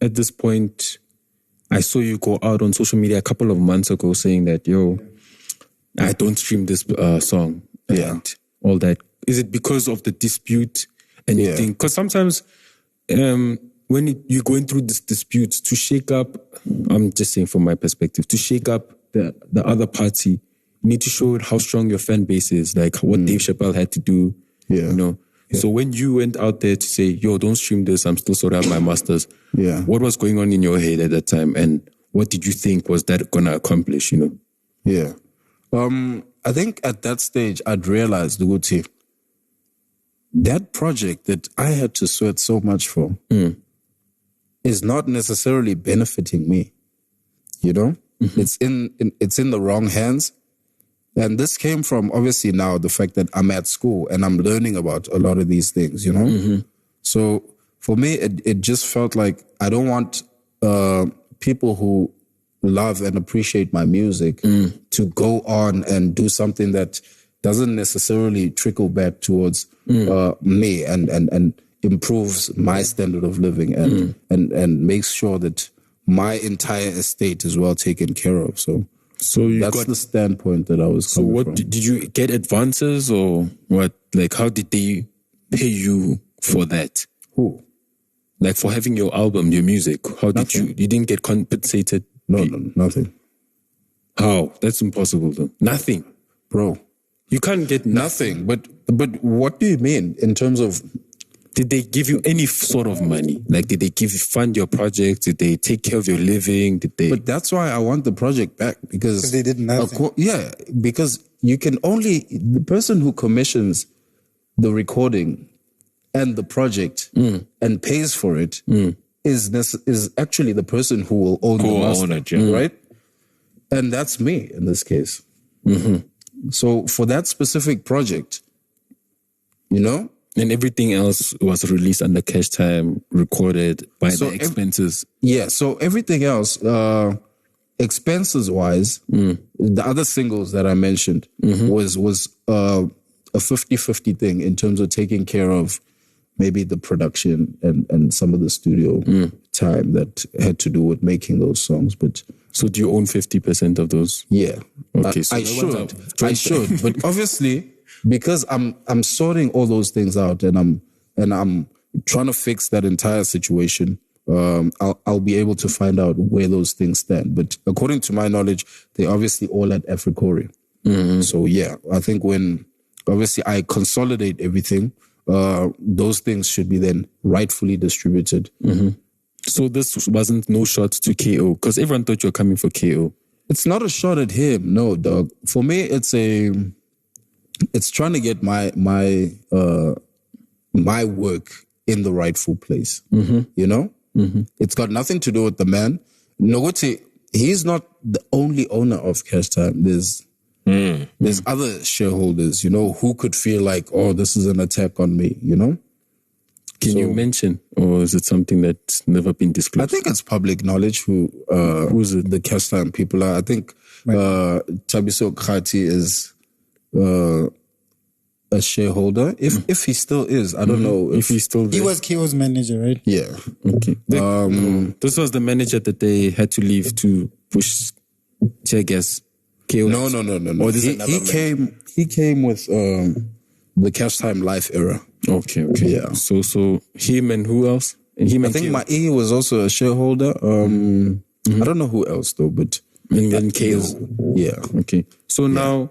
at this point, I saw you go out on social media a couple of months ago saying that, yo, I don't stream this song and all that. Is it because of the dispute? And you think, because sometimes when you're going through this dispute, to shake up, I'm just saying from my perspective, to shake up the other party, you need to show how strong your fan base is, like what Dave Chappelle had to do, you know. Yeah. So when you went out there to say, yo, don't stream this, I'm still sorting out my masters. Yeah. What was going on in your head at that time? And what did you think was that going to accomplish, you know? Yeah. I think at that stage, I'd realized, Guti, that project that I had to sweat so much for is not necessarily benefiting me. You know? Mm-hmm. It's in the wrong hands. And this came from, obviously, now the fact that I'm at school and I'm learning about a lot of these things, you know? Mm-hmm. So for me, it just felt like I don't want people who love and appreciate my music to go on and do something that doesn't necessarily trickle back towards me and improves my standard of living and makes sure that my entire estate is well taken care of. So that's the standpoint that I was coming from. So what, did you get advances or what? Like, how did they pay you for that? Who? Like, for having your album, your music, how did you didn't get compensated? No, nothing. How? That's impossible though. Nothing. Bro. You can't get nothing. But what do you mean in terms of... Did they give you any sort of money? Like, did they fund your project? Did they take care of your living? But that's why I want the project back, because they did nothing. Because you can only... The person who commissions the recording and the project and pays for it is actually the person who will own the master, right? And that's me in this case. Mm-hmm. So for that specific project, you know... And everything else was released under Cash Time, recorded by the expenses. So everything else, expenses-wise, the other singles that I mentioned was a 50-50 thing in terms of taking care of maybe the production and some of the studio time that had to do with making those songs. But so do you own 50% of those? Yeah. Okay, I should. But obviously... Because I'm sorting all those things out and I'm trying to fix that entire situation, I'll be able to find out where those things stand. But according to my knowledge, they're obviously all at Africori. Mm-hmm. So yeah, I think when obviously I consolidate everything, those things should be then rightfully distributed. Mm-hmm. So this wasn't no shot to KO, because everyone thought you were coming for KO. It's not a shot at him, no, dog. For me, it's trying to get my work in the rightful place. Mm-hmm. You know? Mm-hmm. It's got nothing to do with the man. Noguti, he's not the only owner of Cash Time. There's other shareholders, you know, who could feel like, oh, this is an attack on me, you know? Can you mention, or is it something that's never been disclosed? I think it's public knowledge who's the Cash Time people are. I think Tabiso Khati is a shareholder. If he still is, I don't know if he's still there. He was KO's manager, right? Yeah. Okay. This was the manager that they had to leave to push tear gas. KO. No. Or he came with the Cash Time Life era. Okay. Yeah. So him and who else? And I think Mai was also a shareholder. I don't know who else though, but and then KO. Yeah. Okay. So now